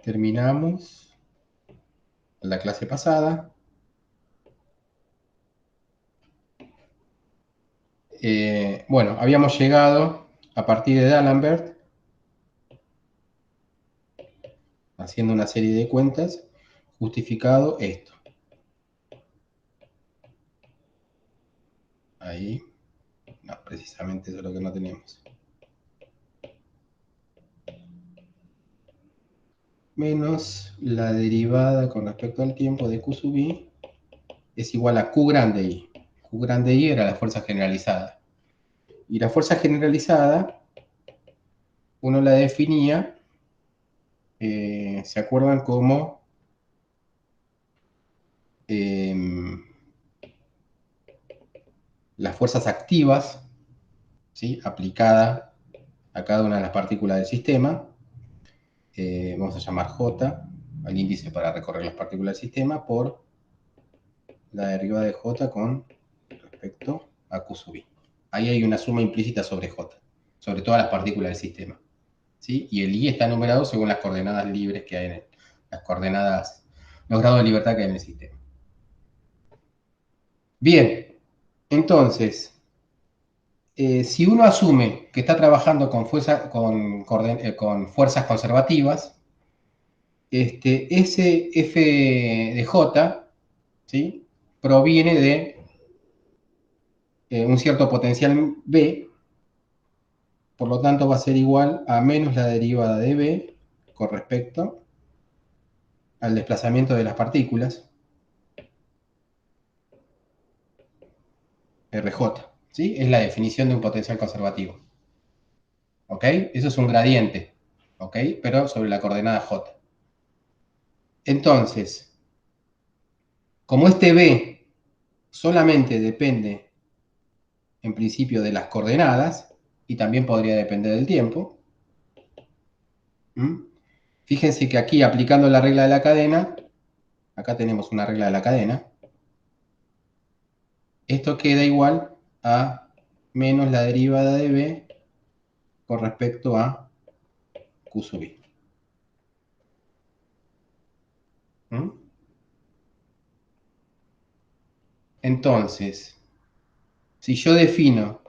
Terminamos la clase pasada. Bueno, habíamos llegado a partir de D'Alembert, haciendo una serie de cuentas, justificado esto. Ahí. No, precisamente eso es lo que no tenemos. Menos la derivada con respecto al tiempo de Q sub I es igual a Q grande I. Q grande I era la fuerza generalizada. Y la fuerza generalizada, uno la definía, ¿se acuerdan como las fuerzas activas, ¿sí? Aplicada a cada una de las partículas del sistema? Vamos a llamar J al índice para recorrer las partículas del sistema por la derivada de J con respecto a Q sub I. Ahí hay una suma implícita sobre J, sobre todas las partículas del sistema, ¿sí? Y el I está numerado según las coordenadas libres que hay en las coordenadas, los grados de libertad que hay en el sistema. Bien, entonces, si uno asume que está trabajando con fuerzas conservativas, ese F de J, ¿sí? Proviene de un cierto potencial B, por lo tanto va a ser igual a menos la derivada de B con respecto al desplazamiento de las partículas, RJ, ¿sí? Es la definición de un potencial conservativo, ¿ok? Eso es un gradiente, ¿ok? Pero sobre la coordenada J. Entonces, como este B solamente depende, en principio, de las coordenadas, y también podría depender del tiempo, fíjense que aquí, aplicando la regla de la cadena, acá tenemos una regla de la cadena, esto queda igual a menos la derivada de B con respecto a Q sub I. Entonces, si yo defino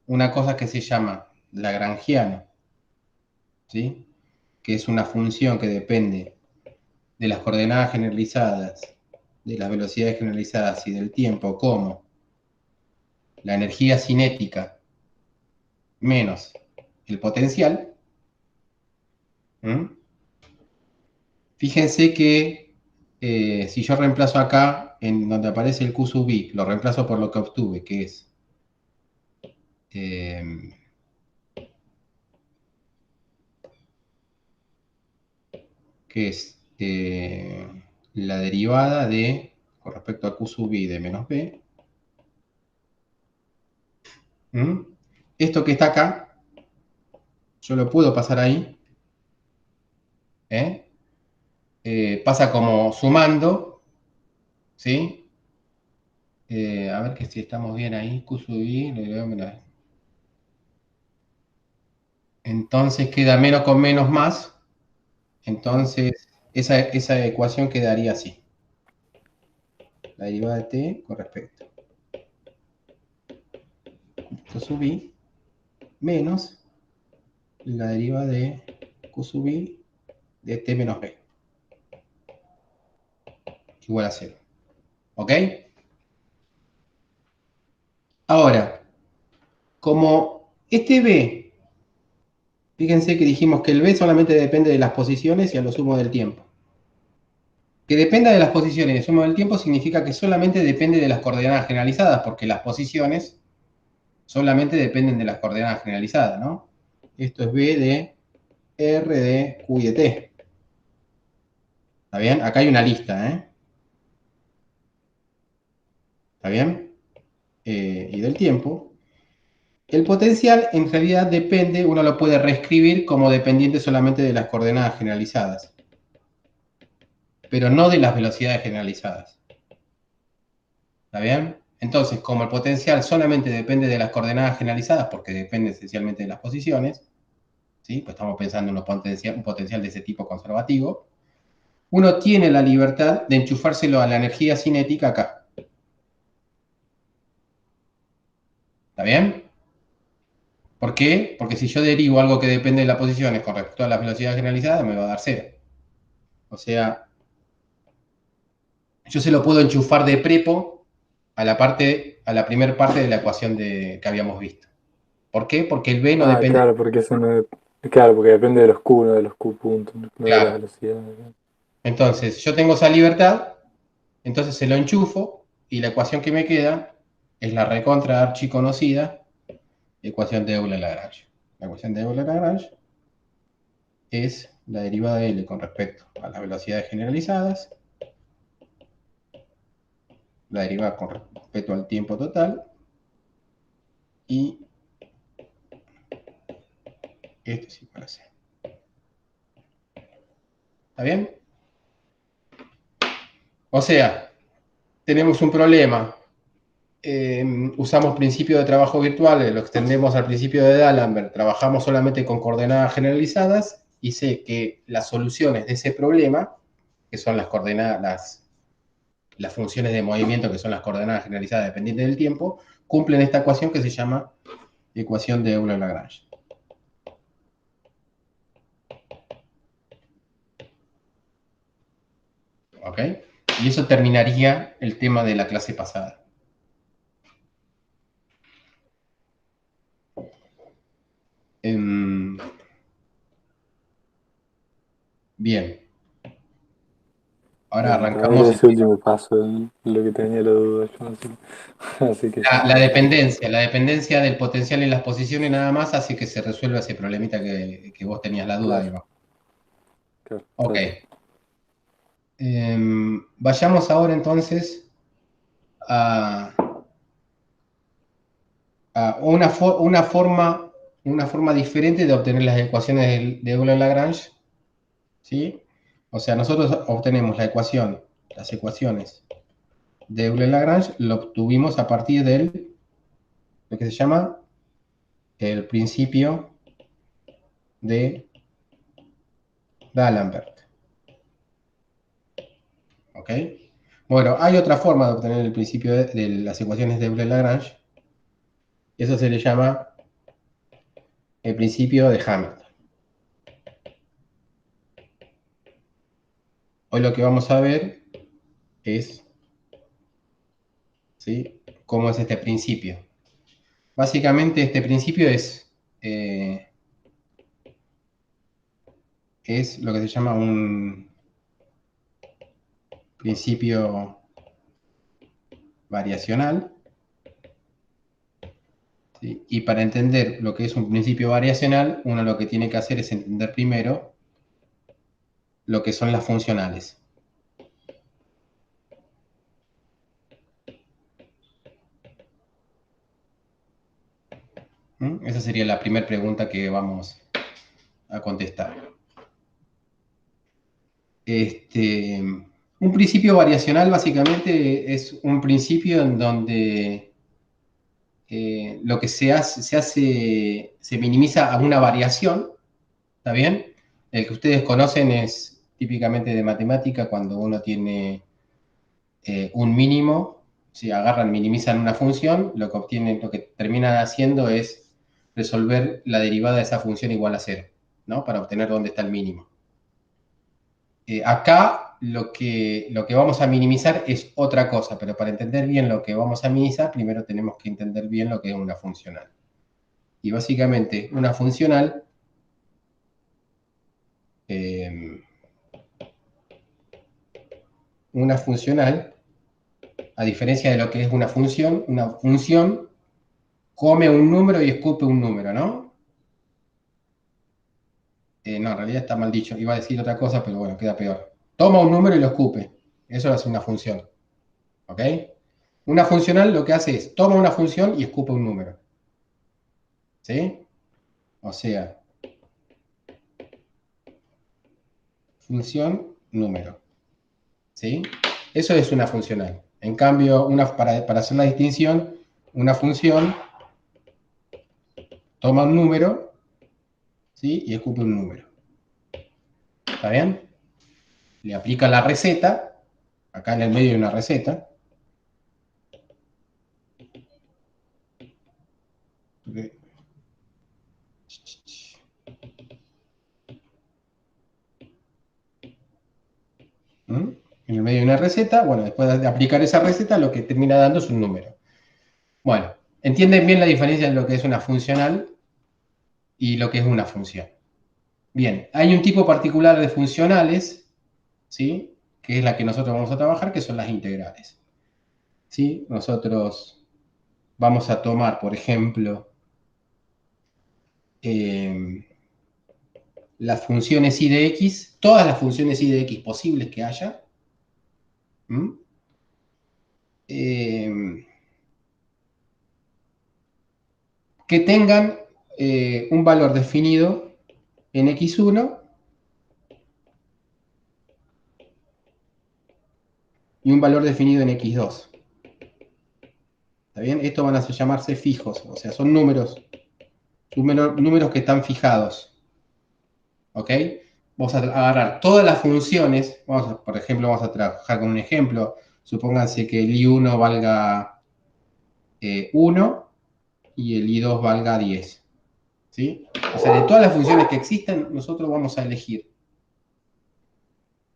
una cosa que se llama lagrangiano, ¿sí? Que es una función que depende de las coordenadas generalizadas, de las velocidades generalizadas y del tiempo, como la energía cinética menos el potencial, fíjense que si yo reemplazo acá, en donde aparece el Q sub I, lo reemplazo por lo que obtuve, que es la derivada de, con respecto a Q sub I de menos B. Esto que está acá, yo lo puedo pasar ahí. Pasa como sumando, ¿sí? A ver que si estamos bien ahí, Q sub I, entonces queda menos con menos más, entonces esa ecuación quedaría así. La derivada de t con respecto a Q sub I menos la derivada de Q sub I de t menos b, igual a 0. ¿Ok? Ahora, como este b, fíjense que dijimos que el b solamente depende de las posiciones y a lo sumo del tiempo. Que dependa de las posiciones y a lo sumo del tiempo significa que solamente depende de las coordenadas generalizadas, porque las posiciones solamente dependen de las coordenadas generalizadas, ¿no? Esto es b de r de q y de t. ¿Está bien? Acá hay una lista, ¿eh? ¿Está bien? Y del tiempo. El potencial en realidad depende, uno lo puede reescribir como dependiente solamente de las coordenadas generalizadas, pero no de las velocidades generalizadas. ¿Está bien? Entonces, como el potencial solamente depende de las coordenadas generalizadas, porque depende esencialmente de las posiciones, ¿sí? Pues estamos pensando en un potencial de ese tipo conservativo. Uno tiene la libertad de enchufárselo a la energía cinética acá. ¿Está bien? ¿Por qué? Porque si yo derivo algo que depende de las posiciones con respecto a la velocidad generalizada, me va a dar cero. O sea, yo se lo puedo enchufar de prepo a la primera parte de la ecuación que habíamos visto. ¿Por qué? Porque el B no Ah, depende. claro, porque eso no claro, porque depende de los Q, no de los Q puntos, no de la Claro. velocidad. Entonces, yo tengo esa libertad, entonces se lo enchufo y la ecuación que me queda es la recontra archiconocida ecuación de Euler-Lagrange. La ecuación de Euler-Lagrange es la derivada de L con respecto a las velocidades generalizadas, la derivada con respecto al tiempo total y esto sí parece. ¿Está bien? O sea, tenemos un problema. Usamos principio de trabajo virtual, lo extendemos al principio de D'Alembert, trabajamos solamente con coordenadas generalizadas y sé que las soluciones de ese problema, que son las coordenadas, las funciones de movimiento, que son las coordenadas generalizadas dependientes del tiempo, cumplen esta ecuación que se llama ecuación de Euler-Lagrange. ¿Ok? Y eso terminaría el tema de la clase pasada. Bien, ahora Bien, para era arrancamos ese último paso lo que tenía la duda yo, así que ya la está. dependencia del potencial en las posiciones nada más hace que se resuelva ese problemita que vos tenías la duda, Claro, Iván. claro, Ok. tal cual. Vayamos ahora entonces a, a una forma diferente de obtener las ecuaciones de Euler-Lagrange, ¿sí? O sea, nosotros obtenemos las ecuaciones de Euler-Lagrange, lo obtuvimos a partir de lo que se llama el principio de D'Alembert. ¿Ok? Bueno, hay otra forma de obtener el principio de las ecuaciones de Euler-Lagrange. Eso se le llama el principio de Hamilton. Hoy lo que vamos a ver es, ¿sí?, cómo es este principio. Básicamente este principio es lo que se llama un principio variacional. ¿Sí? Y para entender lo que es un principio variacional, uno lo que tiene que hacer es entender primero lo que son las funcionales. Esa sería la primera pregunta que vamos a contestar. Un principio variacional básicamente es un principio en donde lo que se minimiza a una variación, ¿está bien? El que ustedes conocen es típicamente de matemática cuando uno tiene un mínimo, si agarran, minimizan una función, lo que terminan haciendo es resolver la derivada de esa función igual a cero, ¿no? Para obtener dónde está el mínimo. Acá lo que vamos a minimizar es otra cosa, pero para entender bien lo que vamos a minimizar, primero tenemos que entender bien lo que es una funcional. Y básicamente eh, una funcional, a diferencia de lo que es una función come un número y escupe un número, ¿no? No, en realidad está mal dicho. Iba a decir otra cosa, pero bueno, queda peor. Toma un número y lo escupe. Eso es una función. ¿Ok? Una funcional lo que hace es toma una función y escupe un número. ¿Sí? O sea, función, número. ¿Sí? Eso es una funcional. En cambio, para hacer la distinción, una función toma un número, ¿sí? Y escupe un número. ¿Está bien? Le aplica la receta. Acá en el medio hay una receta. ¿Mm? En el medio hay una receta. Bueno, después de aplicar esa receta, lo que termina dando es un número. Bueno, entienden bien la diferencia en lo que es una funcional y lo que es una función. Bien, hay un tipo particular de funcionales, ¿sí? Que es la que nosotros vamos a trabajar, que son las integrales. ¿Sí? Nosotros vamos a tomar, por ejemplo, las funciones y de x, todas las funciones y de x posibles que haya, que tengan un valor definido en x1 y un valor definido en x2. ¿Está bien? Estos van a llamarse fijos, o sea, son números que están fijados. ¿Ok? Vamos a agarrar todas las funciones, por ejemplo, vamos a trabajar con un ejemplo. Supónganse que el i1 valga 1 y el i2 valga 10. ¿Sí? O sea, de todas las funciones que existen, nosotros vamos a elegir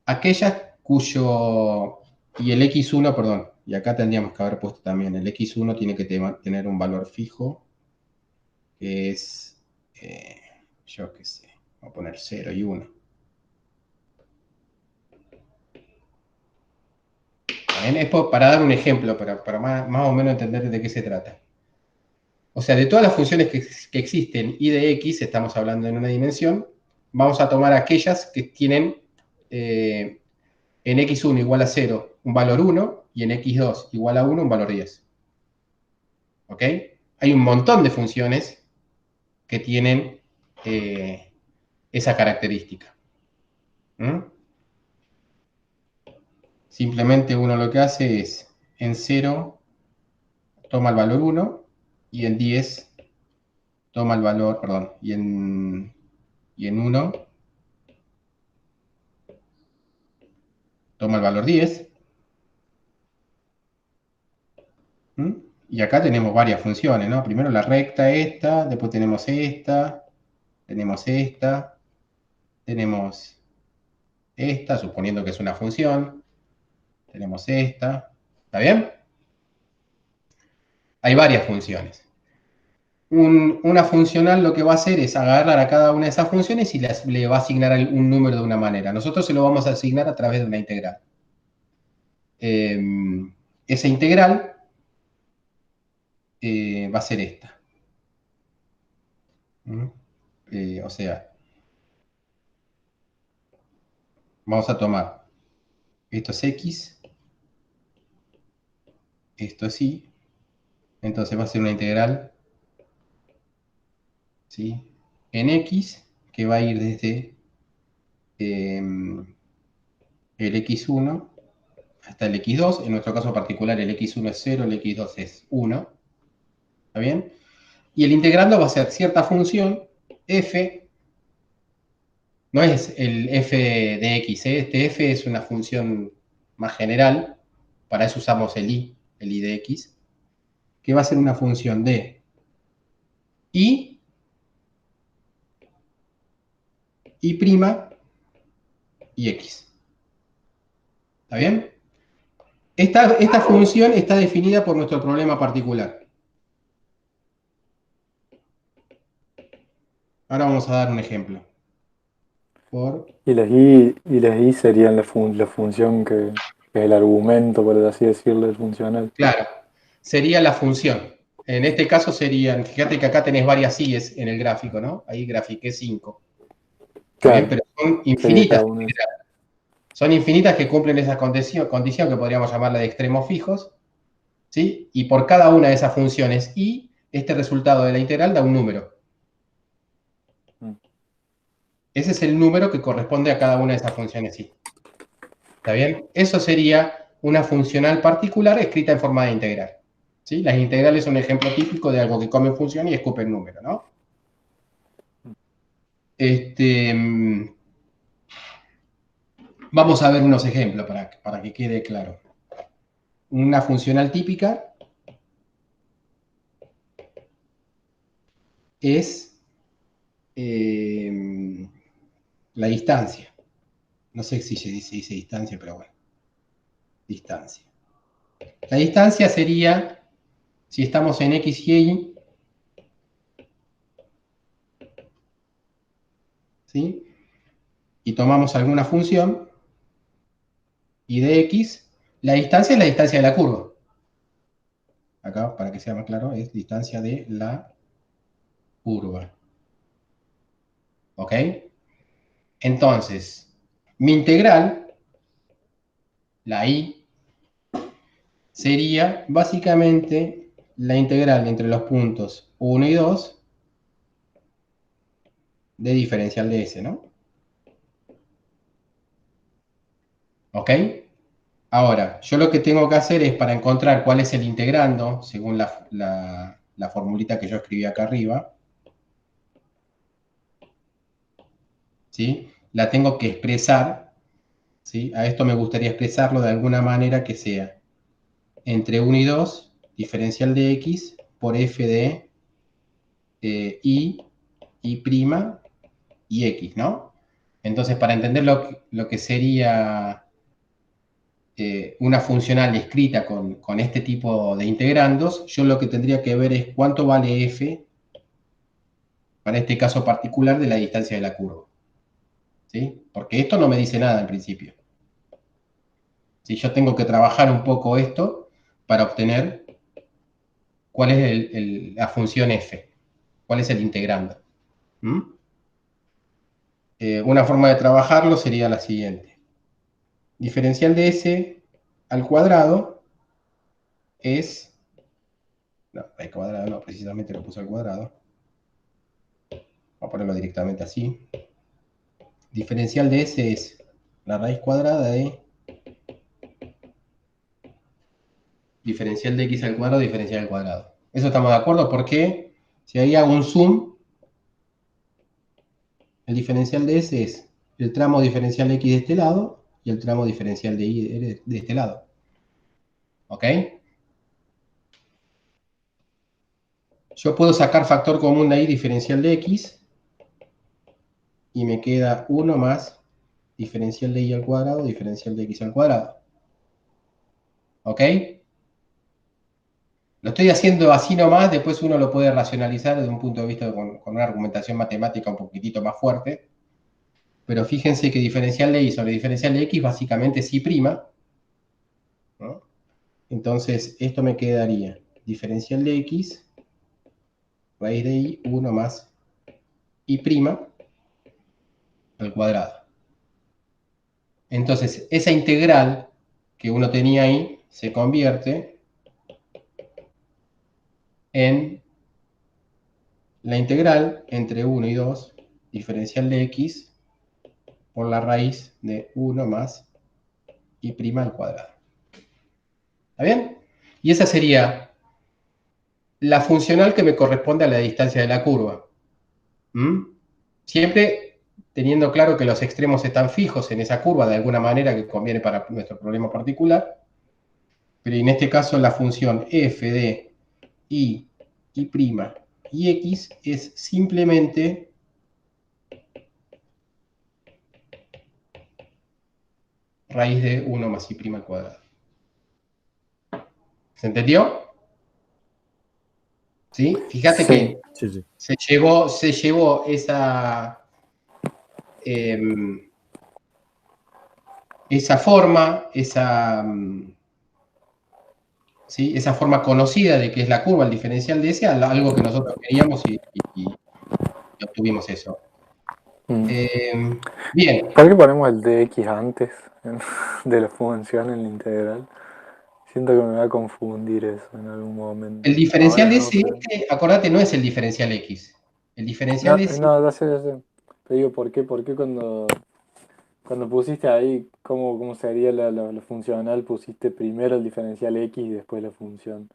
aquellas cuyo... Y el x1, perdón, y acá tendríamos que haber puesto también, el x1 tiene que tener un valor fijo, que es, yo qué sé, voy a poner 0 y 1. Es para dar un ejemplo, para más o menos entender de qué se trata. O sea, de todas las funciones que existen y de x, estamos hablando en una dimensión, vamos a tomar aquellas que tienen en x1 igual a 0 un valor 1 y en x2 igual a 1 un valor 10. ¿Ok? Hay un montón de funciones que tienen esa característica. ¿Mm? Simplemente uno lo que hace es, en 0 toma el valor 1 y en 10 toma el valor, perdón, y en 1 toma el valor 10. ¿Mm? Y acá tenemos varias funciones, ¿no? Primero la recta esta, después tenemos esta, tenemos esta, suponiendo que es una función, tenemos esta, ¿está bien? Hay varias funciones. Una funcional lo que va a hacer es agarrar a cada una de esas funciones y le va a asignar un número de una manera. Nosotros se lo vamos a asignar a través de una integral. Esa integral va a ser esta. O sea, vamos a tomar esto es x, esto es y, entonces va a ser una integral, ¿sí? En x, que va a ir desde el x1 hasta el x2, en nuestro caso particular el x1 es 0, el x2 es 1, ¿está bien? Y el integrando va a ser cierta función, f, no es el f de x, este f es una función más general, para eso usamos el i de x, que va a ser una función de i, i' y x. ¿Está bien? Esta función está definida por nuestro problema particular. Ahora vamos a dar un ejemplo. Y las i serían la función que es el argumento, por así decirlo, del funcional. Claro, sería la función. En este caso serían, fíjate que acá tenés varias i's en el gráfico, ¿no? Ahí grafiqué 5. ¿Está bien? Claro, Pero son sería infinitas. cada uno de esos. Son infinitas que cumplen esa condición que podríamos llamarla de extremos fijos, ¿sí? Y por cada una de esas funciones y este resultado de la integral da un número. Mm. Ese es el número que corresponde a cada una de esas funciones y. ¿Está bien? Eso sería una funcional particular escrita en forma de integral. ¿Sí? Las integrales son un ejemplo típico de algo que come función y escupe el número, ¿no? Este, vamos a ver unos ejemplos para que quede claro. Una funcional típica es la distancia. No sé si se dice distancia, pero bueno, distancia. La distancia sería, si estamos en X y Y, ¿sí? Y tomamos alguna función, y de X, la distancia es la distancia de la curva. Acá, para que sea más claro, es distancia de la curva. ¿Ok? Entonces, mi integral, la y, sería básicamente la integral entre los puntos 1 y 2 de diferencial de S, ¿no? ¿Ok? Ahora, yo lo que tengo que hacer es, para encontrar cuál es el integrando, según la formulita que yo escribí acá arriba, ¿sí? La tengo que expresar, ¿sí? A esto me gustaría expresarlo de alguna manera que sea entre 1 y 2, diferencial de X por F de Y prima y X, ¿no? Entonces, para entender lo que sería una funcional escrita con este tipo de integrandos, yo lo que tendría que ver es cuánto vale F para este caso particular de la distancia de la curva, ¿sí? Porque esto no me dice nada en principio. ¿Sí? Yo tengo que trabajar un poco esto para obtener cuál es la función F, cuál es el integrando. ¿Mm? Una forma de trabajarlo sería la siguiente. Diferencial de S al cuadrado es... No, al cuadrado no, precisamente lo puse al cuadrado. Vamos a ponerlo directamente así. Diferencial de S es la raíz cuadrada de diferencial de X al cuadrado, diferencial al cuadrado. Eso estamos de acuerdo porque si ahí hago un zoom, el diferencial de S es el tramo diferencial de X de este lado y el tramo diferencial de Y de este lado. ¿Ok? Yo puedo sacar factor común de ahí, diferencial de X, y me queda 1 más diferencial de Y al cuadrado, diferencial de X al cuadrado. ¿Ok? Lo estoy haciendo así nomás, después uno lo puede racionalizar desde un punto de vista con una argumentación matemática un poquitito más fuerte, pero fíjense que diferencial de Y sobre diferencial de X básicamente es Y', ¿no? Entonces esto me quedaría diferencial de X, raíz de Y, 1 más Y' al cuadrado. Entonces esa integral que uno tenía ahí se convierte en la integral entre 1 y 2, diferencial de X por la raíz de 1 más Y' al cuadrado. ¿Está bien? Y esa sería la funcional que me corresponde a la distancia de la curva. ¿Mm? Siempre teniendo claro que los extremos están fijos en esa curva de alguna manera que conviene para nuestro problema particular, pero en este caso la función f de y' y x es simplemente raíz de 1 más y' al cuadrado. ¿Se entendió? ¿Sí? Fíjate Sí, que sí, sí. se llevó eh, esa forma, ¿sí? Esa forma conocida de que es la curva, el diferencial de ese, algo que nosotros queríamos y obtuvimos eso. Mm. Bien, ¿Por qué ponemos el dx antes de la función en la integral? Siento que me va a confundir eso en algún el momento. diferencial Ahora de no, ese, pero... acordate, no es el diferencial X. El diferencial No, de ese, no, ya sé, ya sé. Te digo, ¿por qué cuando pusiste ahí cómo sería la funcional, pusiste primero el diferencial x y después la función?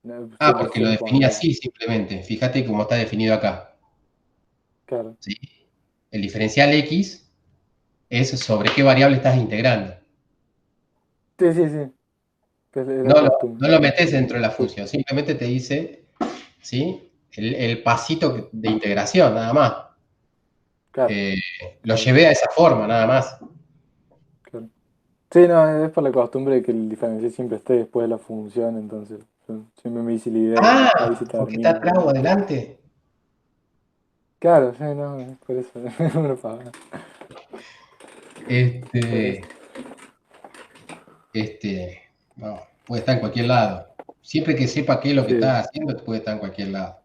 No, siempre porque lo suele definí poner... así simplemente. Fíjate cómo está definido acá. Claro. ¿sí? El diferencial X es sobre qué variable estás integrando. Sí, sí, sí. Pues es la No lo, costumbre. no lo metes dentro de la Sí, función, simplemente te dice, ¿sí? El pasito de integración, nada más. claro, Eh, lo está bien, llevé a esa forma, nada más. claro. Sí, no, es por la costumbre de que el diferencial siempre esté después de la función, entonces yo siempre me hice la idea que ahí se Ah, porque está termina. atrás o adelante. Claro, sí, no, es por eso. Uno paga, por eso. Este, no, puede estar en cualquier lado. Siempre que sepa qué es lo que Sí, estás haciendo, puede estar en cualquier lado.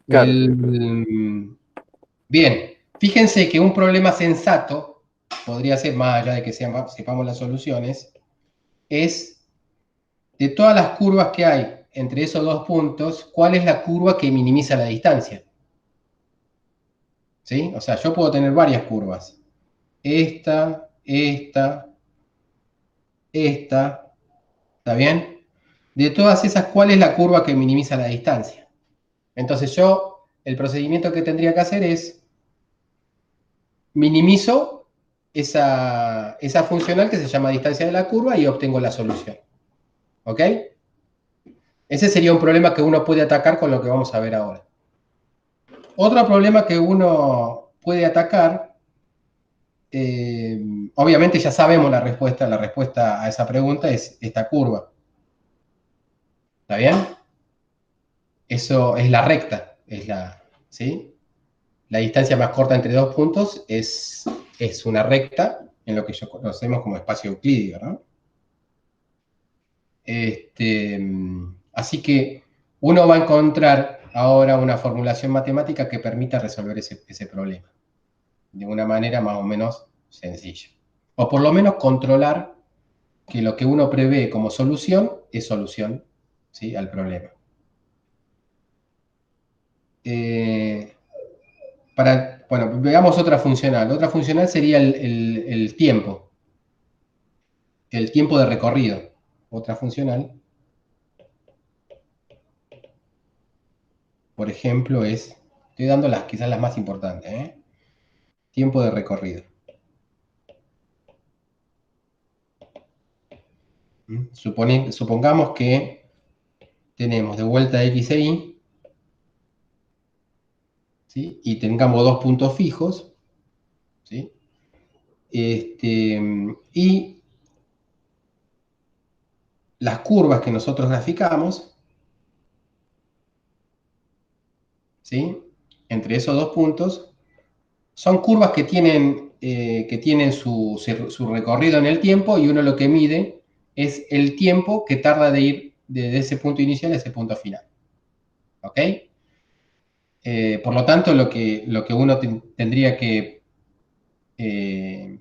claro, sí, por eso. Bien, fíjense que un problema sensato podría ser, más allá de que sepamos las soluciones, es de todas las curvas que hay entre esos dos puntos, ¿cuál es la curva que minimiza la distancia? ¿Sí? O sea, yo puedo tener varias curvas. Esta, ¿está bien? De todas esas, ¿cuál es la curva que minimiza la distancia? Entonces yo, el procedimiento que tendría que hacer es minimizo esa funcional que se llama distancia de la curva y obtengo la solución. ¿Ok? Ese sería un problema que uno puede atacar con lo que vamos a ver ahora. Otro problema que uno puede atacar, obviamente ya sabemos la respuesta a esa pregunta es esta curva. ¿Está bien? Eso es la recta, ¿sí? La distancia más corta entre dos puntos es una recta en lo que yo conocemos como espacio euclídeo, ¿no? Así que uno va a encontrar ahora una formulación matemática que permita resolver ese problema de una manera más o menos sencilla. O por lo menos controlar que lo que uno prevé como solución es solución, ¿sí? Al problema. Eh, bueno, veamos otra funcional. Otra funcional sería el tiempo de recorrido. Otra funcional, por ejemplo, estoy dando quizás las más importantes, ¿eh? Tiempo de recorrido. Supongamos que tenemos de vuelta X e Y, ¿sí? Y tengamos dos puntos fijos, ¿sí? Y las curvas que nosotros graficamos, ¿sí? Entre esos dos puntos, son curvas que tienen su recorrido en el tiempo y uno lo que mide es el tiempo que tarda de ir desde ese punto inicial a ese punto final. ¿Ok? Por lo tanto, lo que uno tendría que eh,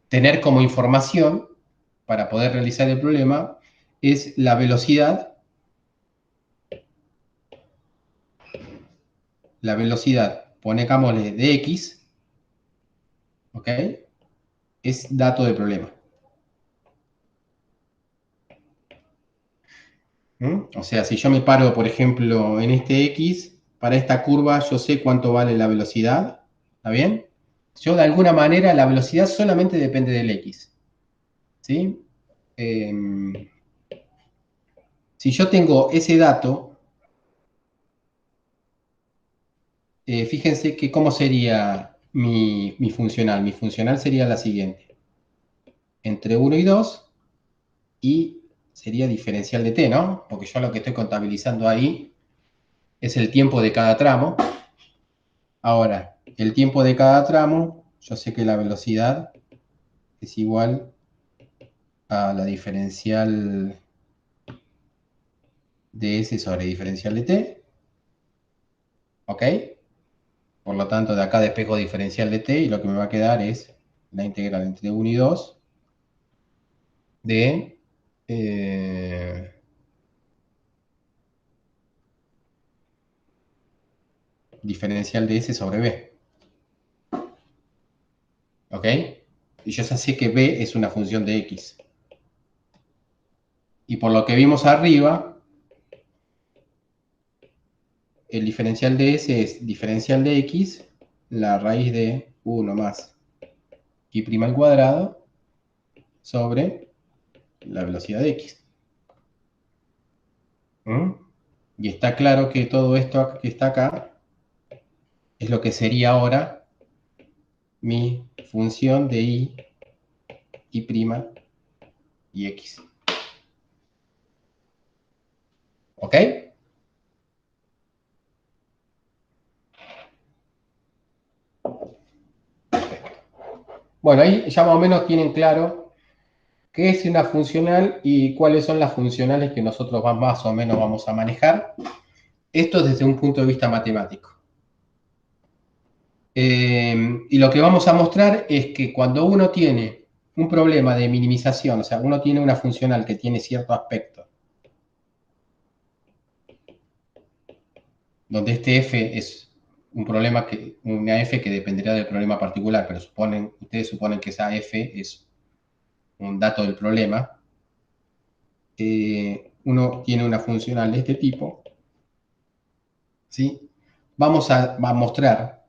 tener como información para poder realizar el problema es la velocidad, pongámosle de X, ¿ok? Es dato de problema. ¿Mm? O sea, si yo me paro, por ejemplo, en este X, para esta curva yo sé cuánto vale la velocidad, ¿está bien? Yo de alguna manera la velocidad solamente depende del X, ¿sí? Eh, si yo tengo ese dato, fíjense que cómo sería mi funcional. Mi funcional sería la siguiente. Entre 1 y 2 y sería diferencial de t, ¿no? Porque yo lo que estoy contabilizando ahí es el tiempo de cada tramo. Ahora, el tiempo de cada tramo, yo sé que la velocidad es igual a la diferencial de S sobre diferencial de t, ¿ok? Por lo tanto, de acá despejo diferencial de t y lo que me va a quedar es la integral entre 1 y 2 de diferencial de S sobre B, ¿ok? Y yo ya sé que B es una función de X. Y por lo que vimos arriba, el diferencial de S es diferencial de X la raíz de 1 más y' al cuadrado sobre la velocidad de x. ¿Mm? Y está claro que todo esto que está acá es lo que sería ahora mi función de y' y x. ¿Ok? Bueno, ahí ya más o menos tienen claro qué es una funcional y cuáles son las funcionales que nosotros más o menos vamos a manejar. Esto desde un punto de vista matemático. Y lo que vamos a mostrar es que cuando uno tiene un problema de minimización, o sea, uno tiene una funcional que tiene cierto aspecto, donde este f es un problema una f que dependerá del problema particular, pero ustedes suponen que esa f es un dato del problema, uno tiene una funcional de este tipo, ¿sí? Vamos a mostrar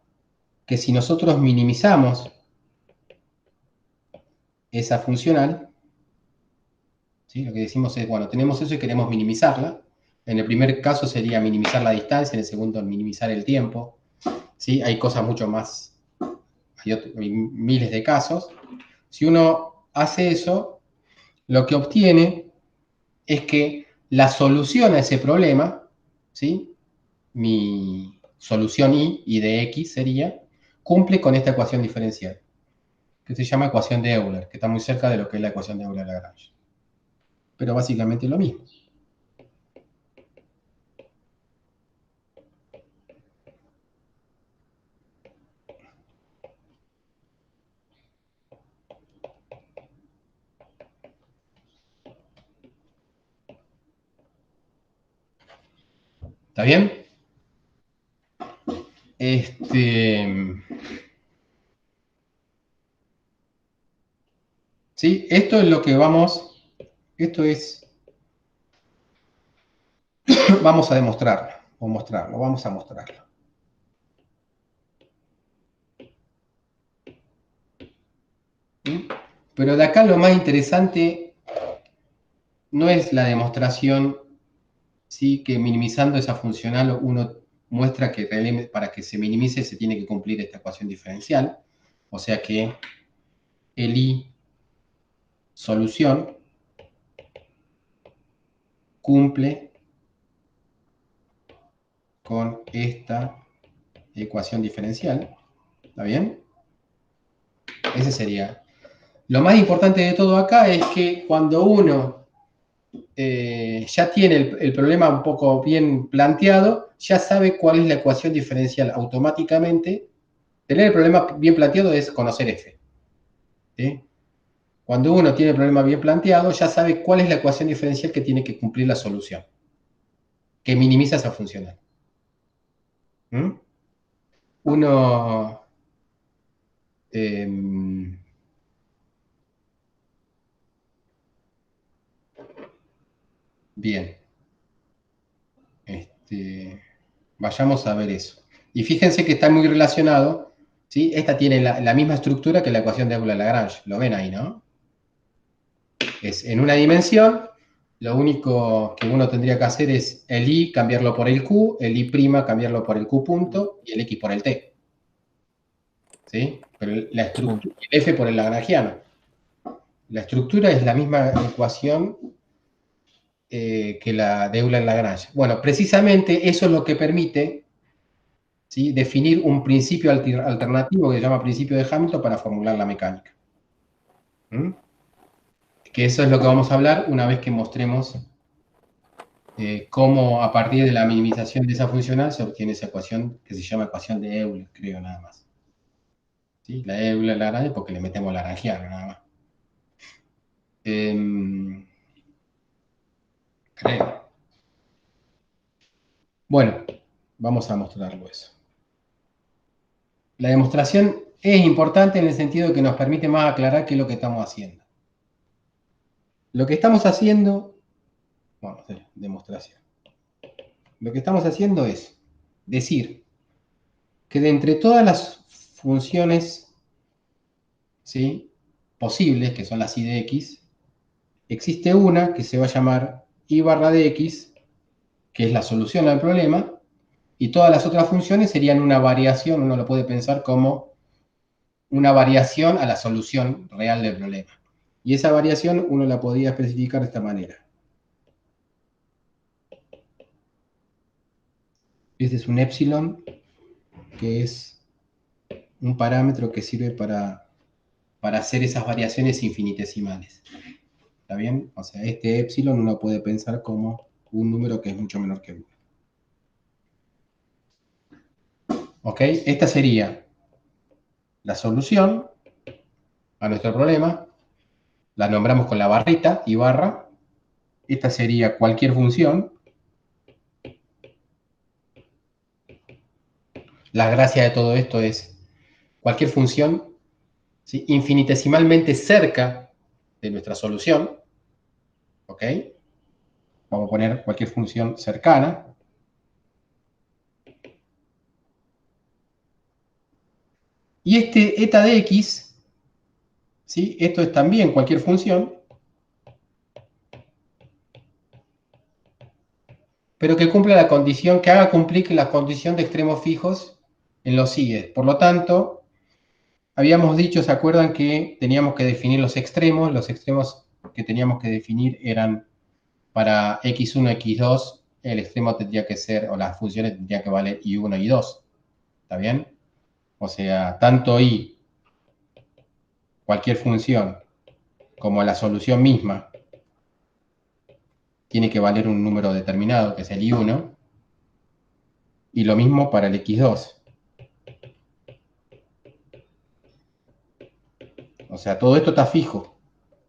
que si nosotros minimizamos esa funcional, ¿sí? Lo que decimos es, bueno, tenemos eso y queremos minimizarla. En el primer caso sería minimizar la distancia, en el segundo minimizar el tiempo. ¿Sí? Hay cosas mucho más, hay miles de casos. Si uno hace eso, lo que obtiene es que la solución a ese problema, ¿sí? Mi solución y de x sería, cumple con esta ecuación diferencial, que se llama ecuación de Euler, que está muy cerca de lo que es la ecuación de Euler-Lagrange. Pero básicamente es lo mismo. ¿Está bien? ¿Sí? Esto es lo que vamos a demostrarlo, vamos a mostrarlo. ¿Sí? Pero de acá lo más interesante no es la demostración, ¿sí? Que minimizando esa funcional uno muestra que para que se minimice se tiene que cumplir esta ecuación diferencial, o sea que el i solución cumple con esta ecuación diferencial. ¿Está bien? Ese sería. Lo más importante de todo acá es que cuando uno ya tiene el problema un poco bien planteado, ya sabe cuál es la ecuación diferencial automáticamente. Tener el problema bien planteado es conocer f. ¿Sí? Cuando uno tiene el problema bien planteado, ya sabe cuál es la ecuación diferencial que tiene que cumplir la solución, que minimiza esa funcional. ¿Mm? Uno... Eh, bien. Vayamos a ver eso. Y fíjense que está muy relacionado, ¿sí? Esta tiene la misma estructura que la ecuación de Euler-Lagrange. Lo ven ahí, ¿no? Es en una dimensión, lo único que uno tendría que hacer es el i cambiarlo por el q, el i' cambiarlo por el q punto y el x por el t. ¿Sí? Pero la estructura, el f por el lagrangiano. La estructura es la misma ecuación que la de Euler-Lagrange. Bueno, precisamente eso es lo que permite, ¿sí? Definir un principio alternativo que se llama principio de Hamilton para formular la mecánica. ¿Mm? Que eso es lo que vamos a hablar una vez que mostremos cómo a partir de la minimización de esa funcional se obtiene esa ecuación que se llama ecuación de Euler, creo, nada más. ¿Sí? La Euler-Lagrange porque le metemos lagrangiano, nada más. Creo. Bueno, vamos a mostrarlo eso. La demostración es importante en el sentido de que nos permite más aclarar qué es lo que estamos haciendo. Lo que estamos haciendo, vamos a hacer demostración. Lo que estamos haciendo es decir que de entre todas las funciones, ¿sí?, posibles, que son las I de X, existe una que se va a llamar I barra de X, que es la solución al problema, y todas las otras funciones serían una variación, uno lo puede pensar como una variación a la solución real del problema. Y esa variación uno la podía especificar de esta manera. Este es un epsilon, que es un parámetro que sirve para hacer esas variaciones infinitesimales. ¿Está bien? O sea, este epsilon uno puede pensar como un número que es mucho menor que 1. ¿Ok? Esta sería la solución a nuestro problema. La nombramos con la barrita y barra. Esta sería cualquier función. La gracia de todo esto es cualquier función, ¿sí?, infinitesimalmente cerca de nuestra solución. ¿Ok? Vamos a poner cualquier función cercana. Y este eta de x, ¿sí?, esto es también cualquier función, pero que cumpla la condición, que haga cumplir la condición de extremos fijos en los siguientes. Por lo tanto, habíamos dicho, ¿se acuerdan que teníamos que definir los extremos? Los extremos que teníamos que definir eran para x1, x2, el extremo tendría que ser, o las funciones tendrían que valer y1 y 2. ¿Está bien? O sea, tanto y, cualquier función, como la solución misma, tiene que valer un número determinado, que es el i1, y lo mismo para el x2. O sea, todo esto está fijo.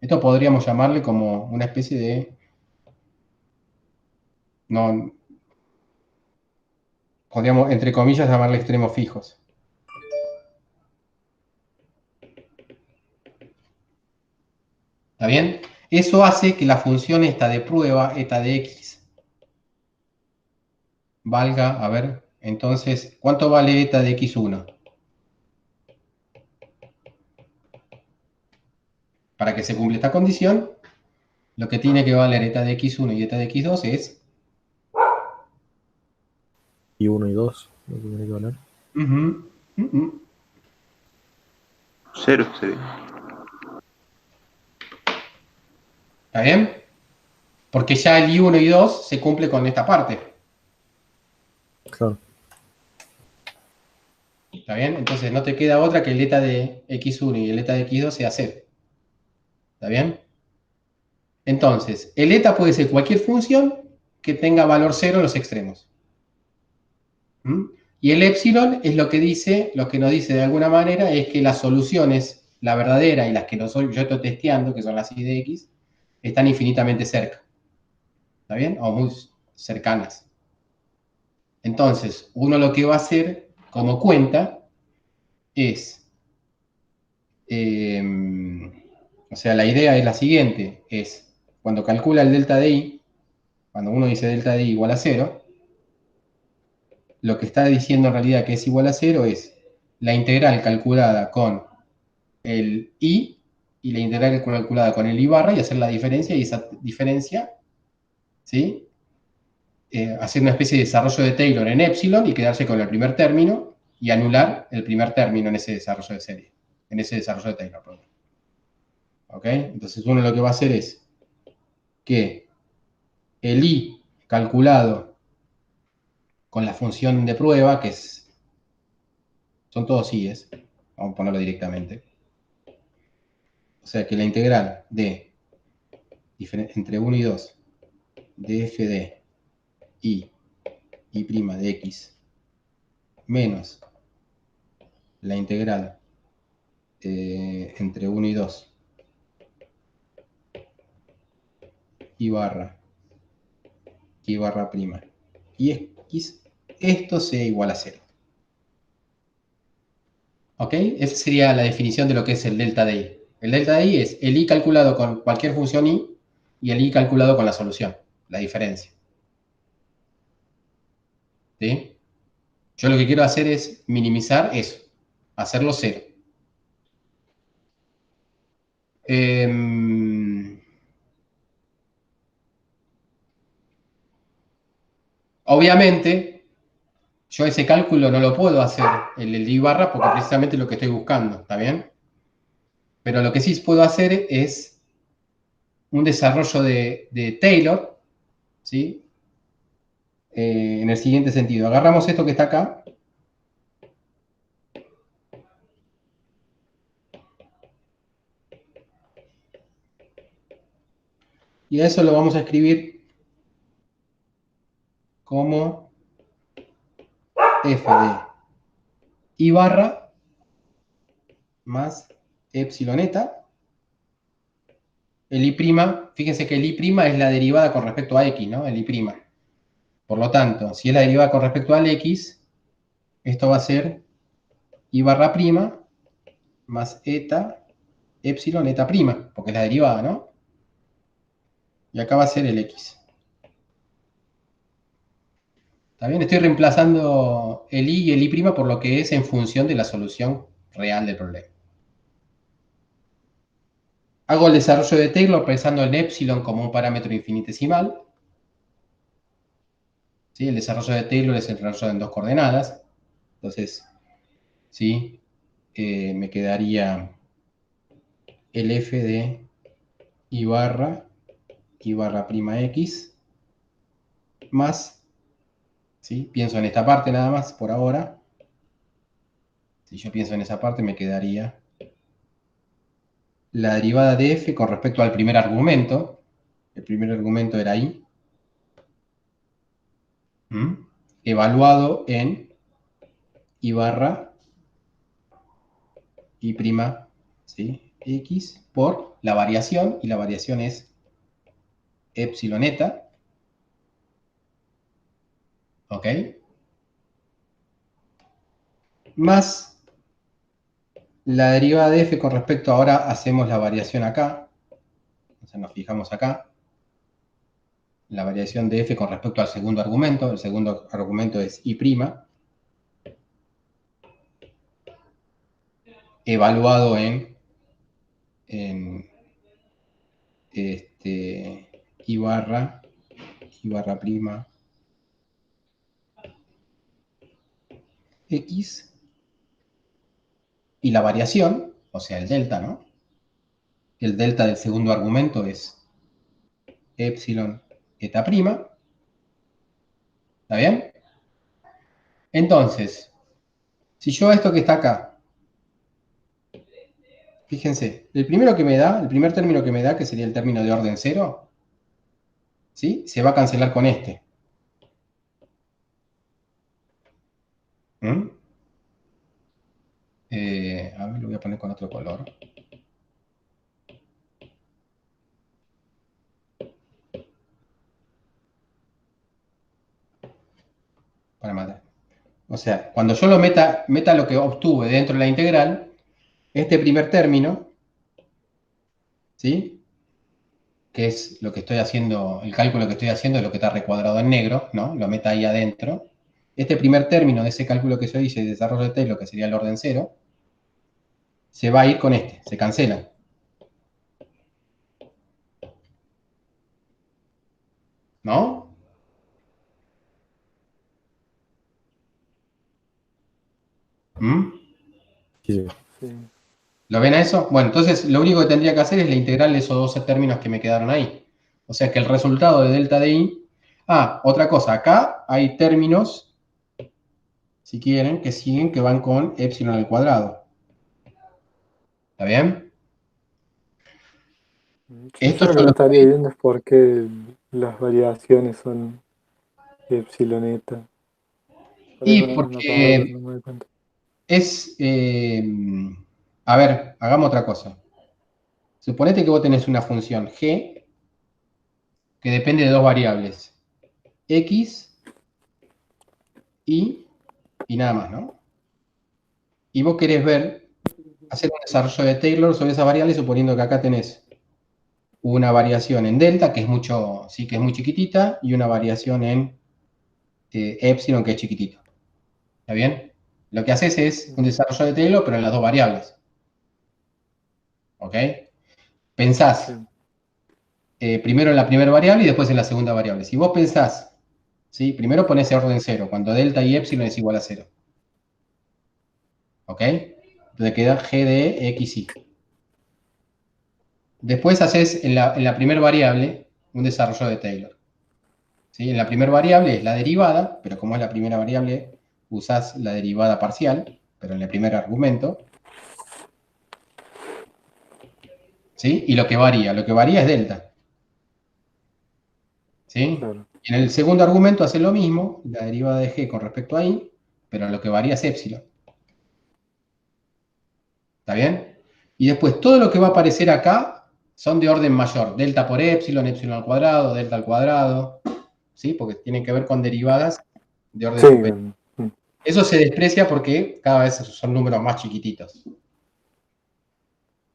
Esto podríamos llamarle como una especie de... No, podríamos, entre comillas, llamarle extremos fijos. ¿Está bien? Eso hace que la función esta de prueba, eta de x, valga, a ver, entonces, ¿cuánto vale eta de x1? Para que se cumpla esta condición, lo que tiene que valer eta de x1 y eta de x2 es... Y 1 y 2, lo que tiene que valer. Cero sería. ¿Está bien? Porque ya el i1 y 2 se cumple con esta parte. Claro. ¿Está bien? Entonces no te queda otra que el eta de x1 y el eta de x2 sea 0. ¿Está bien? Entonces, el eta puede ser cualquier función que tenga valor 0 en los extremos. ¿Mm? Y el epsilon es lo que dice, lo que nos dice de alguna manera es que las soluciones, la verdadera y las que yo estoy testeando, que son las I de x, están infinitamente cerca. ¿Está bien? O muy cercanas. Entonces, uno lo que va a hacer como cuenta es, o sea, la idea es la siguiente, es cuando calcula el delta de i, cuando uno dice delta de i igual a 0, lo que está diciendo en realidad que es igual a 0 es la integral calculada con el i y la integral calculada con el i barra y hacer la diferencia, y esa diferencia, ¿sí?, hacer una especie de desarrollo de Taylor en epsilon y quedarse con el primer término y anular el primer término en ese desarrollo de serie, en ese desarrollo de Taylor, perdón. ¿Ok? Entonces uno lo que va a hacer es que el i calculado con la función de prueba, que es, son todos i's, vamos a ponerlo directamente. O sea que la integral de entre 1 y 2 de f de i prima de x menos la integral entre 1 y 2 i barra prima y x, esto sea igual a 0. ¿Ok? Esa sería la definición de lo que es el delta de i. El delta de i es el i calculado con cualquier función i y el i calculado con la solución, la diferencia. ¿Sí? Yo lo que quiero hacer es minimizar eso. hacerlo 0. Obviamente, yo ese cálculo no lo puedo hacer, el I barra, porque precisamente es lo que estoy buscando, ¿está bien? Pero lo que sí puedo hacer es un desarrollo de Taylor, ¿sí? En el siguiente sentido. Agarramos esto que está acá. Y a eso lo vamos a escribir como f de I barra más epsilon eta. El I', fíjense que el I' es la derivada con respecto a x, ¿no? El I'. Por lo tanto, si es la derivada con respecto al x, esto va a ser I barra prima más eta epsilon eta prima, porque es la derivada, ¿no? Y acá va a ser el x. ¿Está bien? Estoy reemplazando el i y el i' por lo que es en función de la solución real del problema. Hago el desarrollo de Taylor pensando en epsilon como un parámetro infinitesimal. ¿Sí? El desarrollo de Taylor es el desarrollo en 2 coordenadas. Entonces, ¿sí? Me quedaría el f de I barra prima x más, ¿sí? Pienso en esta parte nada más por ahora. Si yo pienso en esa parte me quedaría la derivada de f con respecto al primer argumento. El primer argumento era i. Evaluado en I barra I prima, ¿sí? X por la variación, y la variación es epsilon eta. ¿Ok? Más la derivada de f con respecto, ahora hacemos la variación acá. Entonces nos fijamos acá. La variación de f con respecto al segundo argumento. El segundo argumento es I'. Evaluado en I barra prima X. Y la variación, o sea, el delta, ¿no? El delta del segundo argumento es epsilon eta prima. ¿Está bien? Entonces, si yo esto que está acá, fíjense, el primero que me da, el primer término que me da, que sería el término de orden 0, ¿sí? Se va a cancelar con este. A ver, lo voy a poner con otro color. Para matar. O sea, cuando yo lo meta lo que obtuve dentro de la integral, este primer término, ¿sí? Que es lo que estoy haciendo, el cálculo que estoy haciendo es lo que está recuadrado en negro, ¿no? Lo meta ahí adentro. Este primer término de ese cálculo que yo hice de desarrollo de Taylor, que sería el orden 0, se va a ir con este, se cancela. ¿No? Sí. ¿Lo ven a eso? Bueno, entonces lo único que tendría que hacer es la integral de esos 12 términos que me quedaron ahí. O sea que el resultado de delta de i... Ah, otra cosa, acá hay términos, si quieren, que siguen, que van con epsilon al cuadrado. ¿Está bien? Yo lo que no estaría viendo es por qué las variaciones son epsilon eta. Y porque No me doy cuenta. es... a ver, hagamos otra cosa. Suponete que vos tenés una función g que depende de dos variables. X y nada más, ¿no? Y vos querés ver, hacer un desarrollo de Taylor sobre esa variable, suponiendo que acá tenés una variación en delta, que es mucho, sí, que es muy chiquitita, y una variación en epsilon, que es chiquitito. ¿Está bien? Lo que haces es un desarrollo de Taylor, pero en las dos variables. ¿Ok? Pensás primero en la primera variable y después en la segunda variable. Si vos pensás, ¿sí? Primero ponés orden 0, cuando delta y epsilon es igual a 0. ¿Ok? Entonces queda g de xy. Después haces en la primera variable un desarrollo de Taylor. ¿Sí? En la primera variable es la derivada, pero como es la primera variable, usás la derivada parcial, pero en el primer argumento. ¿Sí? Y lo que varía es delta. ¿Sí? Claro. Y en el segundo argumento hace lo mismo, la derivada de g con respecto a y, pero lo que varía es epsilon. ¿Está bien? Y después todo lo que va a aparecer acá son de orden mayor. Delta por epsilon, epsilon al cuadrado, delta al cuadrado. ¿Sí? Porque tienen que ver con derivadas de orden Sí, superior. Eso se desprecia porque cada vez son números más chiquititos.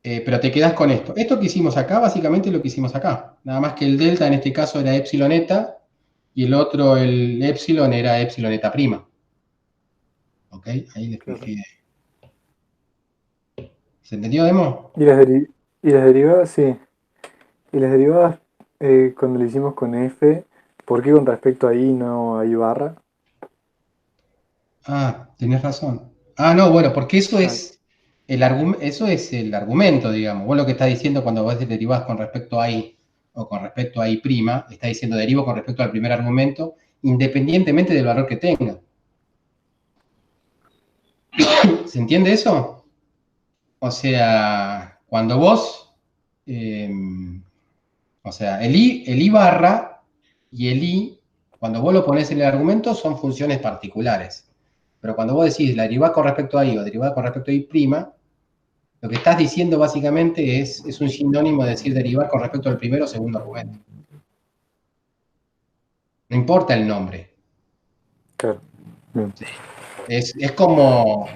Pero te quedas con esto. Esto que hicimos acá, básicamente es lo que hicimos acá. Nada más que el delta en este caso era epsilon eta y el otro, el epsilon, era epsilon eta prima. ¿Ok? Ahí les claro. dejé. ¿Se entendió, Demo? Y las derivadas, sí. Y las derivadas, cuando lo hicimos con f, ¿por qué con respecto a i no hay barra? Ah, tenés razón. Ah, no, bueno, porque eso Ah, es eso es el argumento, digamos. Vos lo que estás diciendo cuando vos derivás con respecto a i o con respecto a i prima, está diciendo derivo con respecto al primer argumento, independientemente del valor que tenga. ¿Se entiende eso? O sea, cuando vos, eh, o sea, el i barra y el i, cuando vos lo pones en el argumento, son funciones particulares. Pero cuando vos decís la derivada con respecto a i o derivada con respecto a i prima, lo que estás diciendo básicamente es un sinónimo de decir derivar con respecto al primero o segundo argumento. No importa el nombre. claro. Bien. Es como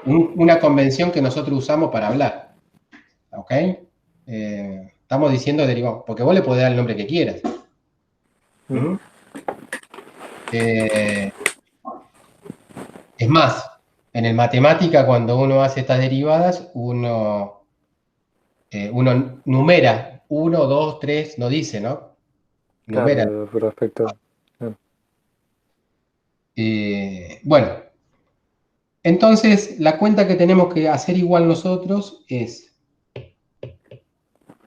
una convención que nosotros usamos para hablar. ¿Ok? Estamos diciendo derivado, porque vos le podés dar el nombre que quieras. ¿Mm? Es más, en el matemática, cuando uno hace estas derivadas, uno numera 1, 2, 3, no dice, ¿no? Numera. Claro, respecto. Claro. Bueno, entonces la cuenta que tenemos que hacer igual nosotros es,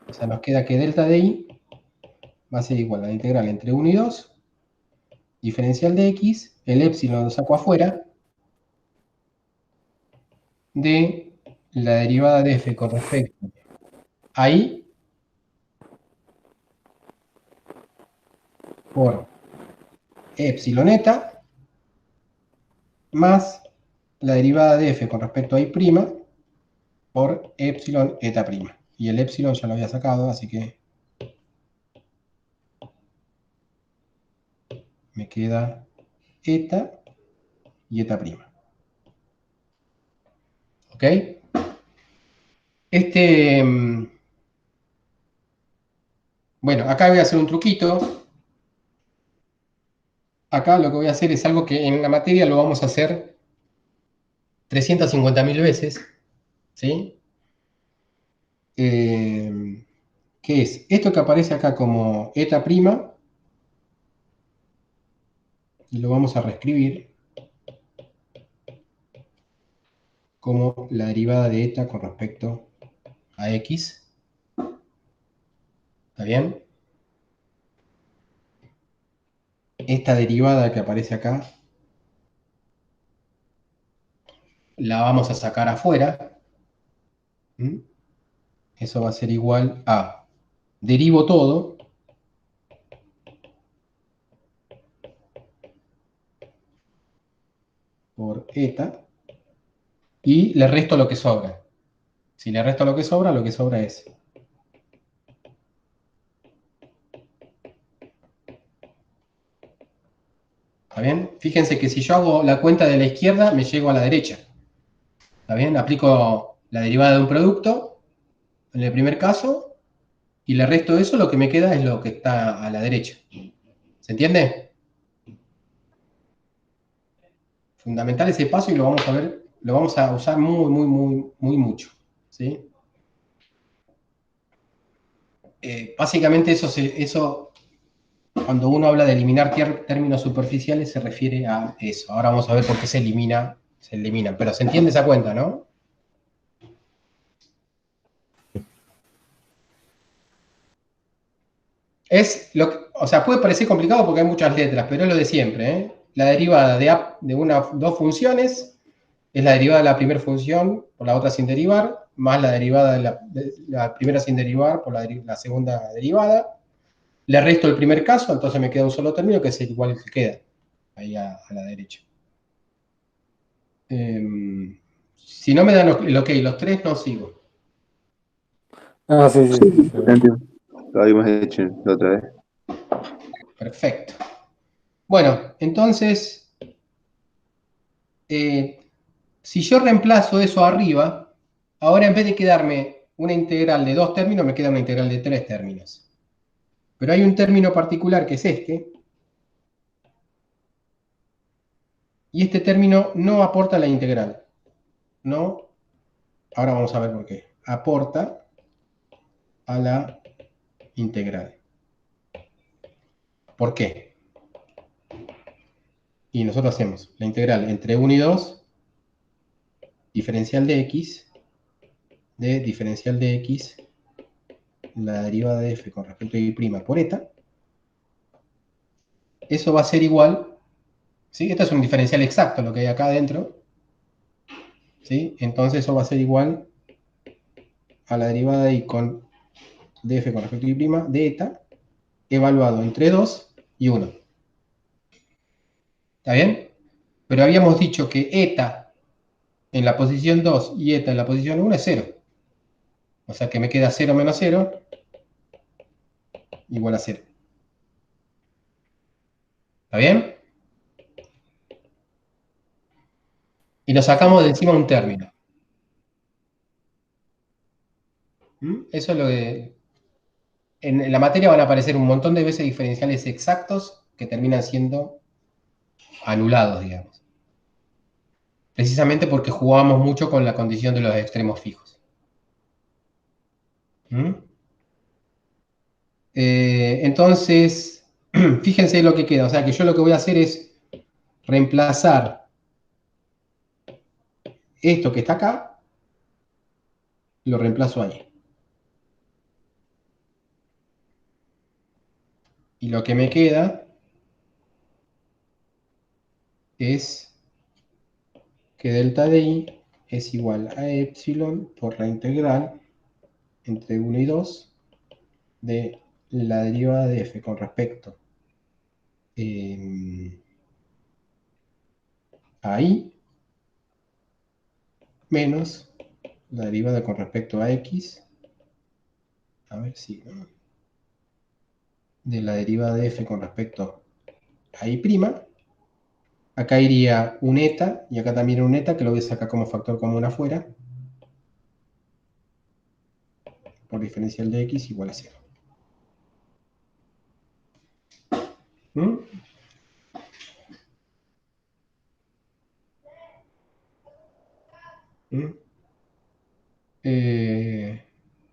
o sea, nos queda que delta de i va a ser igual a la integral entre 1 y 2, diferencial de x, el epsilon lo saco afuera, de la derivada de f con respecto a i por epsilon eta más la derivada de f con respecto a i' por epsilon eta prima. Y el epsilon ya lo había sacado, así que me queda eta y eta prima. ¿Ok? Bueno, acá voy a hacer un truquito. Acá lo que voy a hacer es algo que en la materia lo vamos a hacer 350.000 veces, ¿sí? ¿Qué es? Esto que aparece acá como eta prima, y lo vamos a reescribir como la derivada de eta con respecto a x. ¿Está bien? Esta derivada que aparece acá la vamos a sacar afuera. ¿Mm? Eso va a ser igual a derivo todo por eta y le resto lo que sobra. Si le resto lo que sobra es. ¿Está bien? Fíjense que si yo hago la cuenta de la izquierda, me llego a la derecha. ¿Está bien? Aplico la derivada de un producto en el primer caso y le resto eso, lo que me queda es lo que está a la derecha. ¿Se entiende? Fundamental ese paso y lo vamos a ver, lo vamos a usar muy mucho. ¿Sí? Básicamente eso, cuando uno habla de eliminar términos superficiales, se refiere a eso. Ahora vamos a ver por qué se eliminan, pero se entiende esa cuenta, ¿no? O sea, puede parecer complicado porque hay muchas letras, pero es lo de siempre, ¿eh? La derivada de dos funciones es la derivada de la primera función por la otra sin derivar, más la derivada de la primera sin derivar por la segunda derivada. Le resto el primer caso, entonces me queda un solo término que es el igual que queda, ahí a la derecha. Si no me dan el ok, los tres, no sigo. Ah, sí, sí, sí, se ve. Lo habíamos hecho la otra vez. Perfecto. Bueno, entonces, si yo reemplazo eso arriba, ahora en vez de quedarme una integral de 2 términos, me queda una integral de 3 términos. Pero hay un término particular que es este, y este término no aporta la integral. No, ahora vamos a ver por qué. Aporta a la integral. ¿Por qué? Y nosotros hacemos la integral entre 1 y 2, diferencial de x, de diferencial de x, la derivada de f con respecto a y' por eta. Eso va a ser igual, ¿sí? Esto es un diferencial exacto, lo que hay acá adentro, ¿sí? Entonces eso va a ser igual a la derivada de y de f con respecto a y' de eta, evaluado entre 2 y 1. ¿Está bien? Pero habíamos dicho que eta en la posición 2 y eta en la posición 1 es 0. O sea que me queda 0 menos 0 igual a 0. ¿Está bien? Y nos sacamos de encima un término. Eso es lo que... En la materia van a aparecer un montón de veces diferenciales exactos que terminan siendo anulados, digamos. Precisamente porque jugábamos mucho con la condición de los extremos fijos. Entonces, fíjense lo que queda. O sea que yo lo que voy a hacer es reemplazar esto que está acá, lo reemplazo ahí. Y lo que me queda es que delta de i es igual a epsilon por la integral entre 1 y 2 de la derivada de f con respecto a i menos la derivada con respecto a x, a ver si, ¿no? De la derivada de f con respecto a y'. Acá iría un eta, y acá también un eta, que lo voy a sacar como factor común afuera, por diferencial de x igual a 0. ¿Mm? ¿Mm?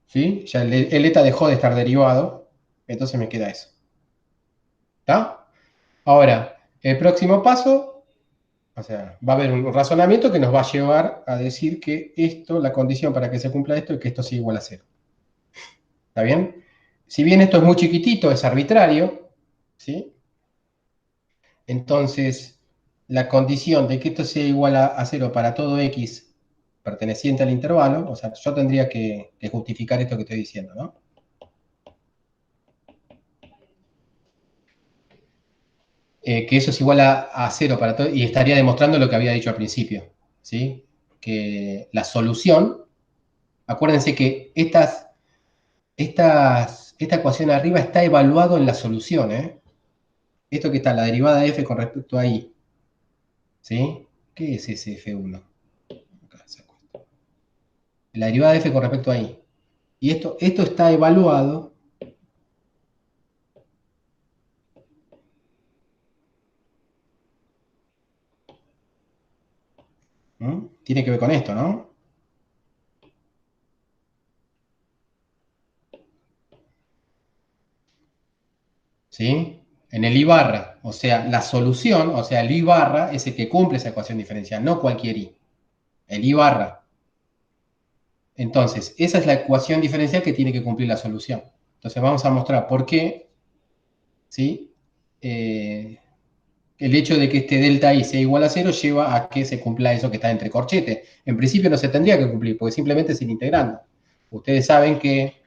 ¿Sí? Ya el eta dejó de estar derivado, entonces me queda eso. ¿Está? Ahora, el próximo paso, o sea, va a haber un razonamiento que nos va a llevar a decir que esto, la condición para que se cumpla esto es que esto sea igual a 0. ¿Está bien? Si bien esto es muy chiquitito, es arbitrario, ¿sí? Entonces, la condición de que esto sea igual a 0 para todo x perteneciente al intervalo, o sea, yo tendría que justificar esto que estoy diciendo, ¿no? Que eso es igual a 0 para todo, y estaría demostrando lo que había dicho al principio, ¿sí? Que la solución, acuérdense que esta ecuación arriba está evaluado en la solución, ¿eh? Esto que está, la derivada de f con respecto a y, ¿sí? ¿Qué es ese f1? Acá se acuerda. La derivada de f con respecto a y. Y esto está evaluado Tiene que ver con esto, ¿no? ¿Sí? En el I barra, o sea, la solución, o sea, el I barra es el que cumple esa ecuación diferencial, no cualquier I. El I barra. Entonces, esa es la ecuación diferencial que tiene que cumplir la solución. Entonces, vamos a mostrar por qué, ¿sí? El hecho de que este delta I sea igual a 0 lleva a que se cumpla eso que está entre corchetes. En principio no se tendría que cumplir, porque simplemente es el integrando. Ustedes saben que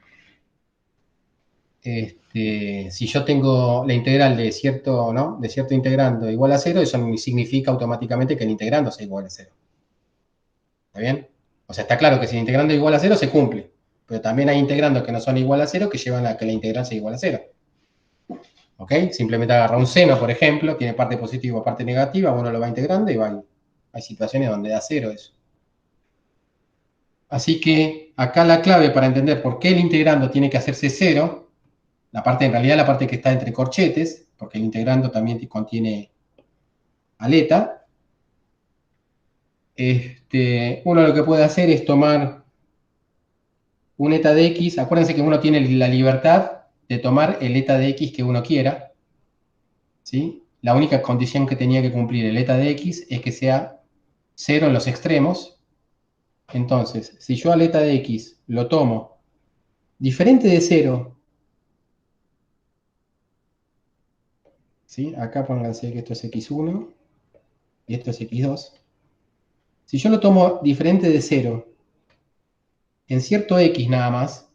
si yo tengo la integral de cierto, ¿no? De cierto integrando igual a 0, eso significa automáticamente que el integrando sea igual a 0. ¿Está bien? O sea, está claro que si el integrando es igual a 0, se cumple. Pero también hay integrandos que no son igual a 0 que llevan a que la integral sea igual a 0. ¿Ok? Simplemente agarra un seno, por ejemplo, tiene parte positiva o parte negativa, uno lo va integrando y hay situaciones donde da 0 eso. Así que acá la clave para entender por qué el integrando tiene que hacerse 0, en realidad la parte que está entre corchetes, porque el integrando también contiene aleta, uno lo que puede hacer es tomar un eta de x, acuérdense que uno tiene la libertad de tomar el eta de x que uno quiera, ¿sí? La única condición que tenía que cumplir el eta de x es que sea 0 en los extremos. Entonces, si yo al eta de x lo tomo diferente de 0, ¿sí? Acá pónganse que esto es x1 y esto es x2. Si yo lo tomo diferente de 0 en cierto x nada más,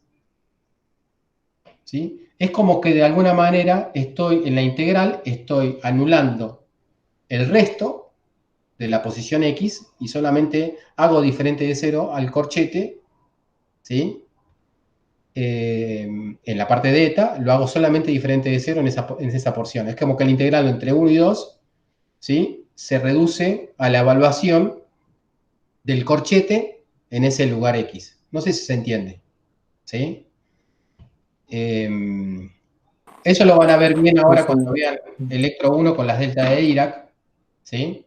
¿sí? Es como que de alguna manera en la integral estoy anulando el resto de la posición x y solamente hago diferente de 0 al corchete, ¿sí? En la parte de eta, lo hago solamente diferente de 0 en esa porción. Es como que el integral entre 1 y 2, ¿sí? Se reduce a la evaluación del corchete en ese lugar x. No sé si se entiende, ¿sí? Eso lo van a ver bien ahora cuando vean electro 1 con las delta de Dirac, ¿sí?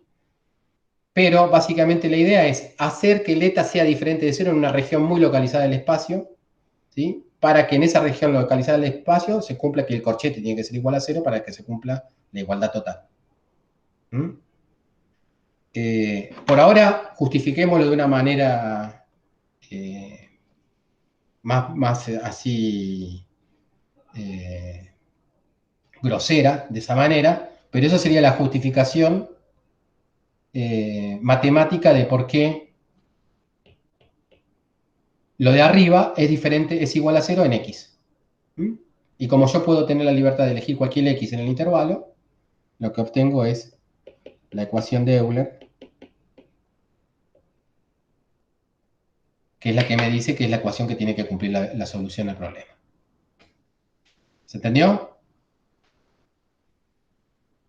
Pero básicamente la idea es hacer que el eta sea diferente de 0 en una región muy localizada del espacio, ¿sí? Para que en esa región localizada del espacio se cumpla que el corchete tiene que ser igual a 0 para que se cumpla la igualdad total. Por ahora, justifiquémoslo de una manera más así grosera, de esa manera, pero eso sería la justificación matemática de por qué lo de arriba es diferente, es igual a 0 en x. Y como yo puedo tener la libertad de elegir cualquier x en el intervalo, lo que obtengo es la ecuación de Euler, que es la que me dice que es la ecuación que tiene que cumplir la solución al problema. ¿Se entendió?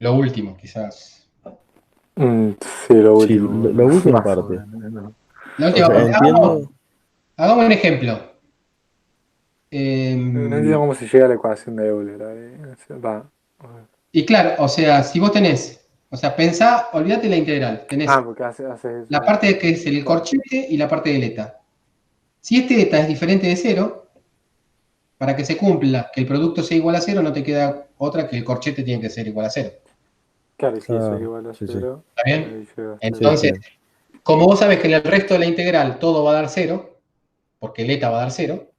Lo último, quizás. Sí, lo Sí, último. la última Más o parte. menos, ¿no? La O última sea, parte. entiendo. Hagamos un ejemplo. No entiendo cómo se llega a la ecuación de Euler. O sea, va. Y claro, o sea, si vos tenés, o sea, pensá, olvídate la integral, tenés Porque hace eso. la parte que es el corchete y la parte del eta. Si este eta es diferente de 0, para que se cumpla que el producto sea igual a 0, no te queda otra que el corchete tiene que ser igual a 0. Claro, y si eso es Claro, igual a sí, sí. 0, ¿Está bien? ahí llega a Sí, 0. Entonces, sí. como vos sabes que en el resto de la integral todo va a dar 0, porque el eta va a dar 0,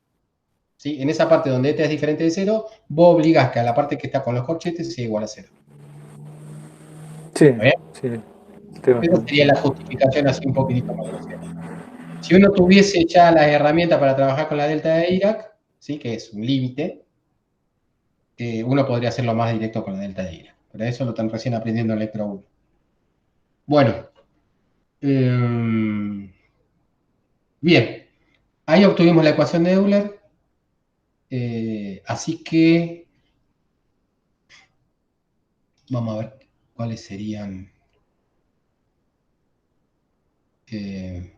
¿sí? En esa parte donde eta es diferente de 0, vos obligás que a la parte que está con los corchetes sea igual a 0. Sí, ¿Está bien? sí. Tengo Esa sería la justificación así un poquitito más grosera. Si uno tuviese ya las herramientas para trabajar con la delta de Dirac, ¿sí? Que es un límite, uno podría hacerlo más directo con la delta de Dirac. Pero eso lo están recién aprendiendo en Electro 1. Bueno, bien. Ahí obtuvimos la ecuación de Euler. Así que vamos a ver cuáles serían.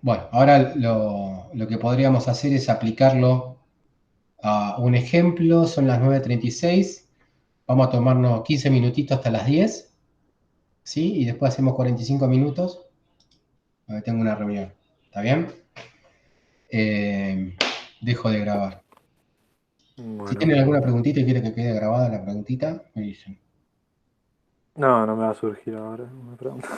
Bueno, ahora lo que podríamos hacer es aplicarlo a un ejemplo. Son las 9:36. Vamos a tomarnos 15 minutitos hasta las 10. ¿Sí? Y después hacemos 45 minutos. porque tengo una reunión. ¿Está bien? Dejo de grabar. Si Bueno, tienen alguna preguntita y quieren que quede grabada la preguntita, me dicen. no me va a surgir ahora una pregunta.